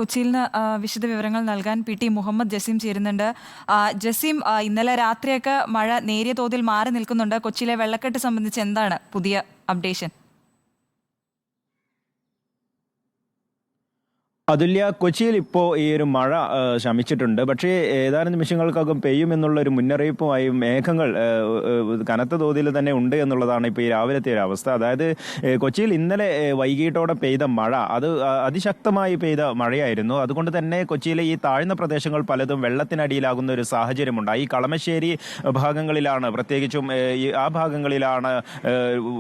കൊച്ചിയിൽ നിന്ന് വിശദ വിവരങ്ങൾ നൽകാൻ പി.ടി. മുഹമ്മദ് ജസീം ചേരുന്നുണ്ട്. ജസീം, ഇന്നലെ രാത്രിയൊക്കെ മഴ നേരിയ തോതിൽ മാറി നിൽക്കുന്നുണ്ട്. കൊച്ചിയിലെ വെള്ളക്കെട്ട് സംബന്ധിച്ച് എന്താണ് പുതിയ അപ്ഡേഷൻ? അതുല്യ, കൊച്ചിയിൽ ഇപ്പോൾ ഈ ഒരു മഴ ശമിച്ചിട്ടുണ്ട്. പക്ഷേ ഏതാനും നിമിഷങ്ങൾക്കകം പെയ്യുമെന്നുള്ള ഒരു മുന്നറിയിപ്പുമായി മേഘങ്ങൾ കനത്ത തോതിൽ തന്നെ ഉണ്ട് എന്നുള്ളതാണ് ഇപ്പോൾ ഈ രാവിലത്തെ ഒരു അവസ്ഥ. അതായത് കൊച്ചിയിൽ ഇന്നലെ വൈകിട്ടോടെ പെയ്ത മഴ അത് അതിശക്തമായി പെയ്ത മഴയായിരുന്നു. അതുകൊണ്ട് തന്നെ കൊച്ചിയിലെ ഈ താഴ്ന്ന പ്രദേശങ്ങൾ പലതും വെള്ളത്തിനടിയിലാകുന്ന ഒരു സാഹചര്യമുണ്ടായി. ഈ കളമശ്ശേരി ഭാഗങ്ങളിലാണ്, പ്രത്യേകിച്ചും ആ ഭാഗങ്ങളിലാണ്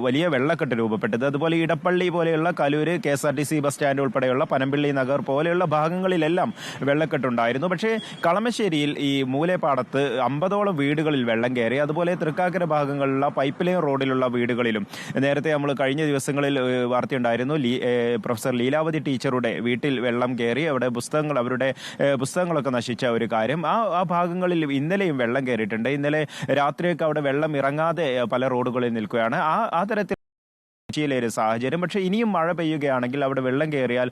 വലിയ വെള്ളക്കെട്ട് രൂപപ്പെട്ടത്. അതുപോലെ ഇടപ്പള്ളി പോലെയുള്ള കലൂര് KSRTC ബസ് സ്റ്റാൻഡ് ഉൾപ്പെടെയുള്ള പനമ്പിള്ളി നഗർ പോലെയുള്ള ഭാഗങ്ങളിലെല്ലാം വെള്ളക്കെട്ടുണ്ടായിരുന്നു. പക്ഷേ കളമശ്ശേരിയിൽ ഈ മൂലേപ്പാടത്ത് 50ഓളം വീടുകളിൽ വെള്ളം കയറി. അതുപോലെ തൃക്കാക്കര ഭാഗങ്ങളിലുള്ള പൈപ്പ് ലൈൻ റോഡിലുള്ള വീടുകളിലും നേരത്തെ നമ്മൾ കഴിഞ്ഞ ദിവസങ്ങളിൽ വാർത്തയുണ്ടായിരുന്നു. പ്രൊഫസർ ലീലാവതി ടീച്ചറുടെ വീട്ടിൽ വെള്ളം കയറി, അവിടെ അവരുടെ പുസ്തകങ്ങളൊക്കെ നശിച്ച ഒരു കാര്യം. ആ ഭാഗങ്ങളിൽ ഇന്നലെയും വെള്ളം കയറിയിട്ടുണ്ട്. ഇന്നലെ രാത്രിയൊക്കെ അവിടെ വെള്ളം ഇറങ്ങാതെ പല റോഡുകളിൽ നിൽക്കുകയാണ്. ആ തരത്തിൽ കൊച്ചിയിലെ ഒരു സാഹചര്യം. പക്ഷേ ഇനിയും മഴ പെയ്യുകയാണെങ്കിൽ അവിടെ വെള്ളം കയറിയാൽ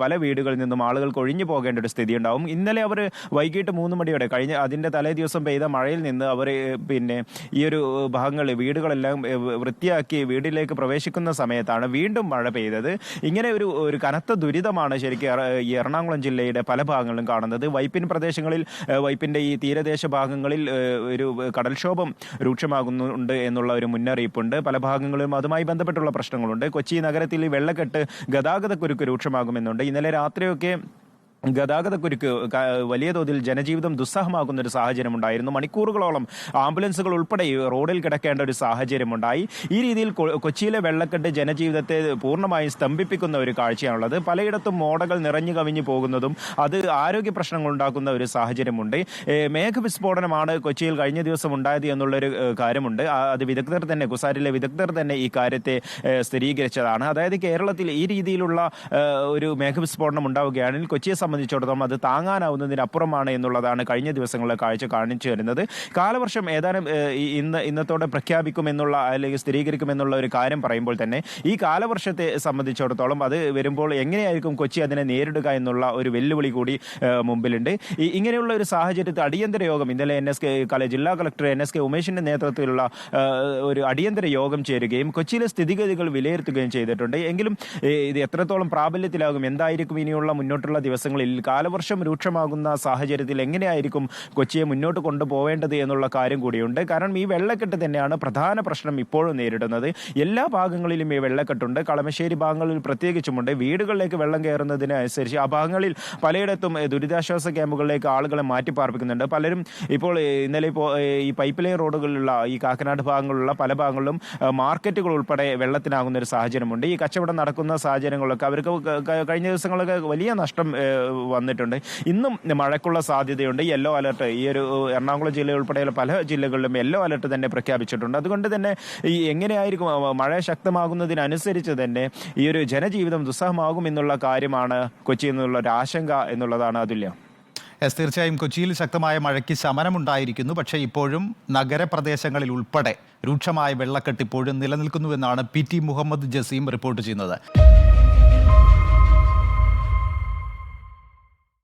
പല വീടുകളിൽ നിന്നും ആളുകൾക്ക് ഒഴിഞ്ഞു പോകേണ്ട ഒരു സ്ഥിതി ഉണ്ടാവും. ഇന്നലെ അവർ വൈകിട്ട് 3 മണിയോടെ അതിൻ്റെ തലേ ദിവസം പെയ്ത മഴയിൽ നിന്ന് അവർ ഈ ഒരു വീടുകളെല്ലാം വൃത്തിയാക്കി വീട്ടിലേക്ക് പ്രവേശിക്കുന്ന സമയത്താണ് വീണ്ടും മഴ പെയ്തത്. ഇങ്ങനെ ഒരു കനത്ത ദുരിതമാണ് ശരിക്കും ഈ എറണാകുളം ജില്ലയുടെ പല ഭാഗങ്ങളിലും കാണുന്നത്. വൈപ്പിൻ പ്രദേശങ്ങളിൽ, വൈപ്പിൻ്റെ ഈ തീരദേശ ഭാഗങ്ങളിൽ ഒരു കടൽക്ഷോഭം രൂക്ഷമാകുന്നുണ്ട് എന്നുള്ള ഒരു മുന്നറിയിപ്പുണ്ട്. പല ഭാഗങ്ങളിലും അതുമായി ബന്ധപ്പെട്ടുള്ള പ്രശ്നങ്ങളുണ്ട്. കൊച്ചി നഗരത്തിൽ വെള്ളക്കെട്ട് ഗതാഗതക്കുരുക്ക് രൂക്ഷമാകുമെന്നുണ്ട്. ഇന്നലെ രാത്രിയൊക്കെ ഗതാഗതക്കുരുക്ക് വലിയ തോതിൽ ജനജീവിതം ദുസ്സഹമാക്കുന്ന ഒരു സാഹചര്യമുണ്ടായിരുന്നു. മണിക്കൂറുകളോളം ആംബുലൻസുകൾ ഉൾപ്പെടെ റോഡിൽ കിടക്കേണ്ട ഒരു സാഹചര്യമുണ്ടായി. ഈ രീതിയിൽ കൊച്ചിയിലെ വെള്ളക്കെട്ട് ജനജീവിതത്തെ പൂർണ്ണമായും സ്തംഭിപ്പിക്കുന്ന ഒരു കാഴ്ചയാണുള്ളത്. പലയിടത്തും മോടകൾ നിറഞ്ഞു കവിഞ്ഞു പോകുന്നതും അത് ആരോഗ്യ പ്രശ്നങ്ങൾ ഉണ്ടാക്കുന്ന ഒരു സാഹചര്യമുണ്ട്. മേഘവിസ്ഫോടനമാണ് കൊച്ചിയിൽ കഴിഞ്ഞ ദിവസം ഉണ്ടായത് എന്നുള്ളൊരു കാര്യമുണ്ട്. അത് വിദഗ്ധർ തന്നെ, കുസാരിലെ വിദഗ്ധർ തന്നെ ഈ കാര്യത്തെ സ്ഥിരീകരിച്ചതാണ്. അതായത് കേരളത്തിൽ ഈ രീതിയിലുള്ള ഒരു മേഘവിസ്ഫോടനം ഉണ്ടാവുകയാണെങ്കിൽ കൊച്ചിയെ സംബന്ധിച്ചിടത്തോളം അത് താങ്ങാനാവുന്നതിനപ്പുറമാണ് എന്നുള്ളതാണ് കഴിഞ്ഞ ദിവസങ്ങളിലെ കാഴ്ച കാണിച്ചു വരുന്നത്. കാലവർഷം ഏതാനും ഇന്നത്തോടെ പ്രഖ്യാപിക്കുമെന്നുള്ള അല്ലെങ്കിൽ സ്ഥിരീകരിക്കുമെന്നുള്ള ഒരു കാര്യം പറയുമ്പോൾ തന്നെ ഈ കാലവർഷത്തെ സംബന്ധിച്ചിടത്തോളം അത് വരുമ്പോൾ എങ്ങനെയായിരിക്കും കൊച്ചി അതിനെ നേരിടുക എന്നുള്ള ഒരു വെല്ലുവിളി കൂടി മുമ്പിലുണ്ട്. ഇങ്ങനെയുള്ള ഒരു സാഹചര്യത്തിൽ അടിയന്തര യോഗം ഇന്നലെ ജില്ലാ കളക്ടർ NSK ഉമേഷിന്റെ നേതൃത്വത്തിലുള്ള ഒരു അടിയന്തര യോഗം ചേരുകയും കൊച്ചിയിലെ സ്ഥിതിഗതികൾ വിലയിരുത്തുകയും ചെയ്തിട്ടുണ്ട്. എങ്കിലും ഇത് എത്രത്തോളം പ്രാബല്യത്തിലാകും, എന്തായിരിക്കും ഇനിയുള്ള മുന്നോട്ടുള്ള ദിവസങ്ങളിൽ കാലവർഷം രൂക്ഷമാകുന്ന സാഹചര്യത്തിൽ എങ്ങനെയായിരിക്കും കൊച്ചിയെ മുന്നോട്ട് കൊണ്ടുപോവേണ്ടത് എന്നുള്ള കാര്യം കൂടിയുണ്ട്. കാരണം ഈ വെള്ളക്കെട്ട് തന്നെയാണ് പ്രധാന പ്രശ്നം ഇപ്പോഴും നേരിടുന്നത്. എല്ലാ ഭാഗങ്ങളിലും ഈ വെള്ളക്കെട്ടുണ്ട്. കളമശ്ശേരി ഭാഗങ്ങളിൽ പ്രത്യേകിച്ചുമുണ്ട്. വീടുകളിലേക്ക് വെള്ളം കയറുന്നതിനനുസരിച്ച് ആ ഭാഗങ്ങളിൽ പലയിടത്തും ദുരിതാശ്വാസ ക്യാമ്പുകളിലേക്ക് ആളുകളെ മാറ്റിപ്പാർപ്പിക്കുന്നുണ്ട്. പലരും ഇപ്പോൾ ഇന്നലെ ഈ പൈപ്പ് ലൈൻ റോഡുകളിലുള്ള ഈ കാക്കനാട് ഭാഗങ്ങളിലുള്ള പല ഭാഗങ്ങളിലും മാർക്കറ്റുകൾ ഉൾപ്പെടെ വെള്ളത്തിനാകുന്ന ഒരു സാഹചര്യമുണ്ട്. ഈ കച്ചവടം നടക്കുന്ന സാഹചര്യങ്ങളൊക്കെ അവർക്ക് കഴിഞ്ഞ ദിവസങ്ങളൊക്കെ വലിയ നഷ്ടം വന്നിട്ടുണ്ട്. ഇന്നും മഴയ്ക്കുള്ള സാധ്യതയുണ്ട്. യെല്ലോ അലർട്ട് ഈ ഒരു എറണാകുളം ജില്ല ഉൾപ്പെടെയുള്ള പല ജില്ലകളിലും യെല്ലോ അലർട്ട് തന്നെ പ്രഖ്യാപിച്ചിട്ടുണ്ട്. അതുകൊണ്ട് തന്നെ ഈ എങ്ങനെയായിരിക്കും മഴ ശക്തമാകുന്നതിനനുസരിച്ച് തന്നെ ഈ ഒരു ജനജീവിതം ദുസ്സഹമാകും എന്നുള്ള കാര്യമാണ് കൊച്ചിയിൽ നിന്നുള്ള ഒരു ആശങ്ക എന്നുള്ളതാണ് അതുല്യ. തീർച്ചയായും കൊച്ചിയിൽ ശക്തമായ മഴയ്ക്ക് ശമനമുണ്ടായിരിക്കുന്നു. പക്ഷേ ഇപ്പോഴും നഗരപ്രദേശങ്ങളിൽ ഉൾപ്പെടെ രൂക്ഷമായ വെള്ളക്കെട്ട് ഇപ്പോഴും നിലനിൽക്കുന്നുവെന്നാണ് പി.ടി. മുഹമ്മദ് ജസീം റിപ്പോർട്ട് ചെയ്യുന്നത്.